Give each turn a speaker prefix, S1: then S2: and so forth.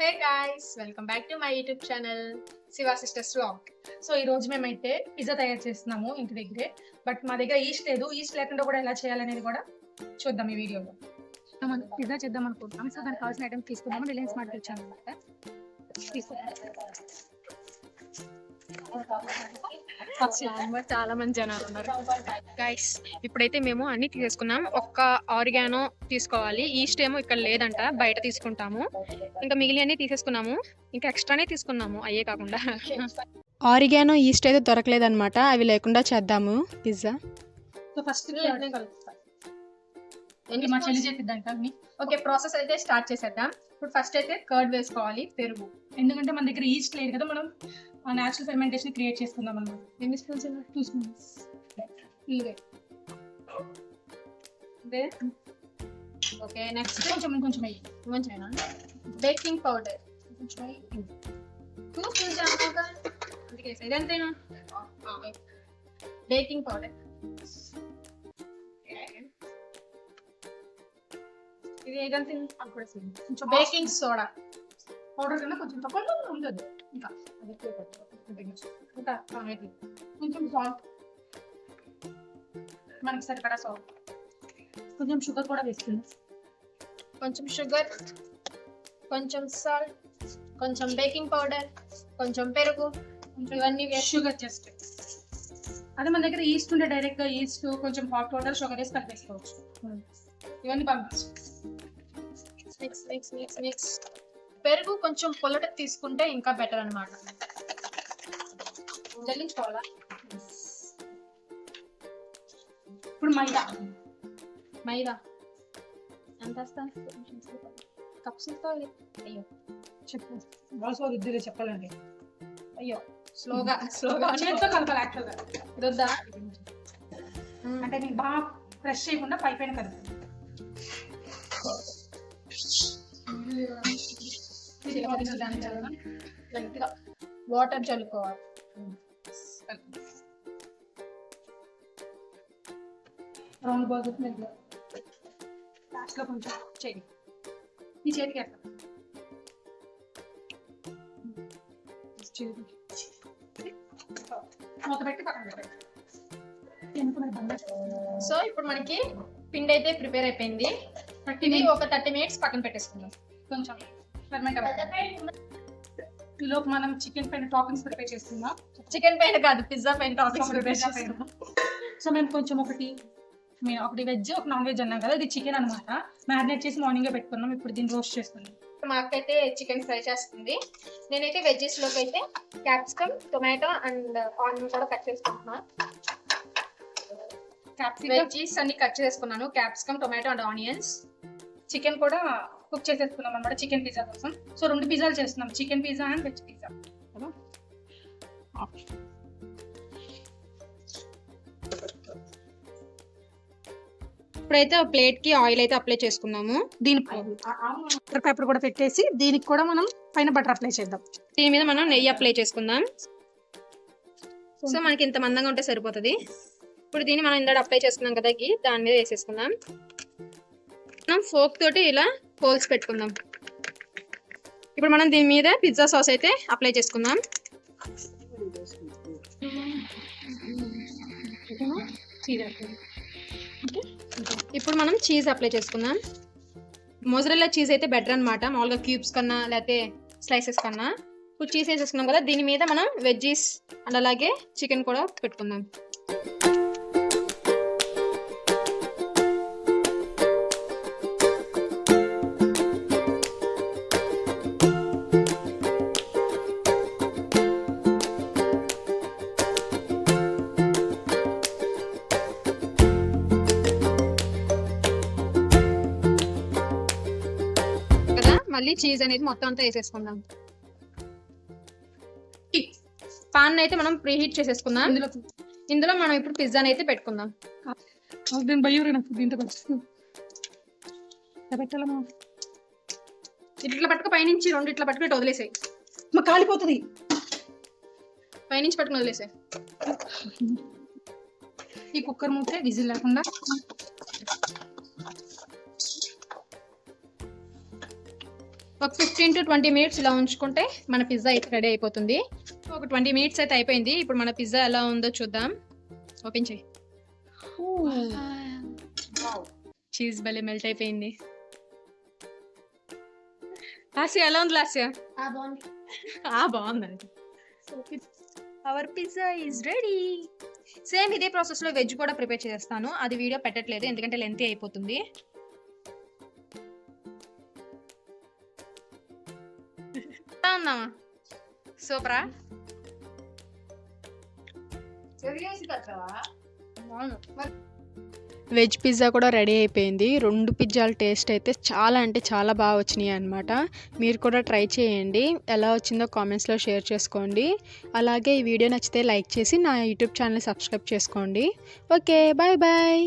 S1: Hey guys, welcome back to my YouTube channel Shiva sisters vlog.
S2: So ఈ రోజు మేమైతే pizza తయారు చేస్తున్నాము ఇంటి దగ్గరే. బట్ మా దగ్గర ఈస్ట్ లేదు. ఈస్ట్ లేకుండా కూడా ఎలా చేయాలనేది కూడా చూద్దాం ఈ వీడియోలో. మనం పిజ్జా చేద్దాం అనుకుంటున్నాం. సో దానికి కావాల్సిన ఐటమ్స్ తీసుకుందాము. రిలయన్స్ మార్ట్ వచ్చాను అనమాట.
S1: చాలా మంది జనాలు ఉన్నారు గైస్. ఇప్పుడైతే మేము అన్ని తీసేసుకున్నాం. ఒక్క ఆరిగానో తీసుకోవాలి. ఈస్ట్ ఏమో ఇక్కడ లేదంట, బయట తీసుకుంటాము. ఇంకా మిగిలిన అన్ని తీసేసుకున్నాము. ఇంకా ఎక్స్ట్రానే తీసుకున్నాము అయ్యే కాకుండా. ఆరిగానో ఈస్ట్ అయితే దొరకలేదన్నమాట. అవి లేకుండా చేద్దాము పిజ్జా.
S2: సో ఫస్ట్ మా చెల్లి చెప్పిద్దాం కానీ
S1: ఓకే, ప్రాసెస్ అయితే స్టార్ట్ చేసేద్దాం. ఇప్పుడు ఫస్ట్ అయితే కర్డ్ వేసుకోవాలి, పెరుగు.
S2: ఎందుకంటే మన దగ్గర ఈస్ట్ లేదు కదా, మనం న్యాచురల్ ఫెర్మెంటేషన్ క్రియేట్ చేసుకుందాం అన్నమాట.
S1: ఎన్ని స్పూన్స్?
S2: 2 స్పూన్స్.
S1: ఓకే, నెక్స్ట్
S2: కొంచెం
S1: మంచిగా బేకింగ్ పౌడర్ 2 స్పూన్స్ అన్నాక అందుకే ఇదంతేనా? బేకింగ్ పౌడర్ ఇది ఏదంతే.
S2: కొంచెం
S1: బేకింగ్ సోడా
S2: పౌడర్ కన్నా కొంచెం తక్కువ ఉండదు. ఇంకా కొంచెం సాల్ట్, మనకి సరిపడా సాల్ట్, కొంచెం షుగర్ కూడా వేస్తుంది.
S1: కొంచెం షుగర్, కొంచెం సాల్ట్, కొంచెం బేకింగ్ పౌడర్, కొంచెం పెరుగు, ఇవన్నీ
S2: షుగర్ జస్ట్. అదే మన దగ్గర ఈస్ట్ ఉంటే డైరెక్ట్ గా ఈస్ట్ కొంచెం హాట్ వాటర్ షుగర్ వేసి కలిపేసుకోవచ్చు. ఇవన్నీ పంపించు.
S1: Mix mix mix mix. పెరుగు కొంచెం పొలట తీసుకుంటే ఇంకా బెటర్ అన్నమాట. జల్లించుకోవాలా?
S2: ఇప్పుడు మైదా
S1: ఎంత వేస్తాను? కప్స్ అయ్యో
S2: చెప్పు. బాగా రుద్దిలో చెప్పాలండి.
S1: అయ్యో స్లోగా
S2: చేతితో కలపాలి. యాక్చువల్గా
S1: రుద్దా
S2: అంటే నీకు బాగా ఫ్రెష్ చేయకుండా పైపైన కలుపు.
S1: వాటర్ చల్లుకోవాలి.
S2: రౌండ్ బాల్ లాస్ట్ లో కొంచెం చేయి. ఈ చేతికి ఎట్లా మూత పెట్టి పక్కన పెట్టాలి.
S1: సో ఇప్పుడు మనకి పిండి అయితే ప్రిపేర్ అయిపోయింది. ఇది ఒక 30 మినిట్స్ పక్కన పెట్టేసుకుందాం.
S2: కొంచెం ఫెర్మెంట్ అవ్వాలి. ఈలోపు మనం చికెన్ పైన టాపింగ్స్ ప్రిపేర్ చేస్తున్నాం.
S1: చికెన్ పైన కాదు, పిజ్జా పైన టాపింగ్స్ ప్రిపేర్ చేస్తున్నాం.
S2: సో మేము కొంచెం ఒకటి వెజ్ ఒక నాన్ వెజ్ అన్నాం కదా, ఇది చికెన్ అనమాట. మ్యారినేట్ చేసి మార్నింగ్ పెట్టుకున్నాం. ఇప్పుడు దీన్ని రోస్ట్ చేస్తున్నాం.
S1: మా అక్క అయితే చికెన్ ఫ్రై చేస్తుంది. నేనైతే వెజ్జెస్ లోకి అయితే క్యాప్సికమ్, టొమాటో అండ్ ఆనియన్ కూడా కట్ చేసుకుంటున్నాను. వెజ్జీస్ అన్ని కట్ చేసుకున్నాను. Capsicum, tomato and onions.
S2: Chicken కూడా కుక్ చేసేసుకున్నాం అనమాట చికెన్ పిజ్జా కోసం. సో 2 పిజ్జాలు చేస్తున్నాం, chicken pizza and veg pizza.
S1: ఇప్పుడైతే ప్లేట్ కి ఆయిల్ అయితే అప్లై చేసుకున్నాము.
S2: దీని బటర్ పేపర్ కూడా పెట్టేసి దీనికి కూడా మనం పైన బటర్ అప్లై చేద్దాం.
S1: దీని మీద మనం నెయ్యి అప్లై చేసుకుందాం. సో మనకి ఇంత మందంగా ఉంటే సరిపోతుంది. ఇప్పుడు దీన్ని మనం ఇందాక అప్లై చేసుకున్నాం కదా, దాని మీద వేసేసుకుందాం. మనం ఫోక్ తోటి ఇలా హోల్స్ పెట్టుకుందాం. ఇప్పుడు మనం దీని మీద పిజ్జా సాస్ అయితే అప్లై చేసుకుందాం. ఇప్పుడు మనం చీజ్ అప్లై చేసుకుందాం. మొజరెల్లా చీజ్ అయితే బెటర్ అనమాట, మామూలుగా క్యూబ్స్ కన్నా లేకపోతే స్లైసెస్ కన్నా. ఇప్పుడు చీజ్ వేసేసుకున్నాం కదా, దీని మీద మనం వెజ్జీస్ అండ్ అలాగే చికెన్ కూడా పెట్టుకుందాం. మళ్ళీ చీజ్ అనేది మొత్తం అంతా వేసేసుకుందాం. పాన్ అయితే మనం ప్రీ హీట్ చేసేసుకుందాం. ఇందులో మనం ఇప్పుడు పిజ్జాని అయితే పెట్టుకుందాం. ఇట్లా పట్టుకు పైనుంచి 2 ఇట్లా పట్టుకుని వదిలేసాయి.
S2: కాలిపోతుంది.
S1: పైనుంచి పట్టుకుని వదిలేసాయి.
S2: ఈ కుక్కర్ మూతే విజిల్ లేకుండా
S1: ఒక 15 to 20 మినిట్స్ ఇలా ఉంచుకుంటే మన పిజ్జా అయితే రెడీ అయిపోతుంది. ఒక 20 మినిట్స్ అయితే అయిపోయింది. ఇప్పుడు మన పిజ్జా ఎలా ఉందో చూద్దాం. ఓపెన్ చేయి. చీజ్ భలే మెల్ట్ అయిపోయింది. లాస్య ఎలా ఉంది లాస్య? బాగుందండి. Our pizza is ready. Same ఇదే ప్రాసెస్ లో వెజ్ కూడా ప్రిపేర్ చేస్తాను. అది వీడియో పెట్టట్లేదు ఎందుకంటే లెంతీ అయిపోతుంది. సూపరా? వెజ్ పిజ్జా కూడా రెడీ అయిపోయింది. 2 పిజ్జాల టేస్ట్ అయితే చాలా అంటే చాలా బాగా వచ్చినాయి అనమాట. మీరు కూడా ట్రై చేయండి. ఎలా వచ్చిందో కామెంట్స్లో షేర్ చేసుకోండి. అలాగే ఈ వీడియో నచ్చితే లైక్ చేసి నా యూట్యూబ్ ఛానల్ సబ్స్క్రైబ్ చేసుకోండి. Okay, bye bye.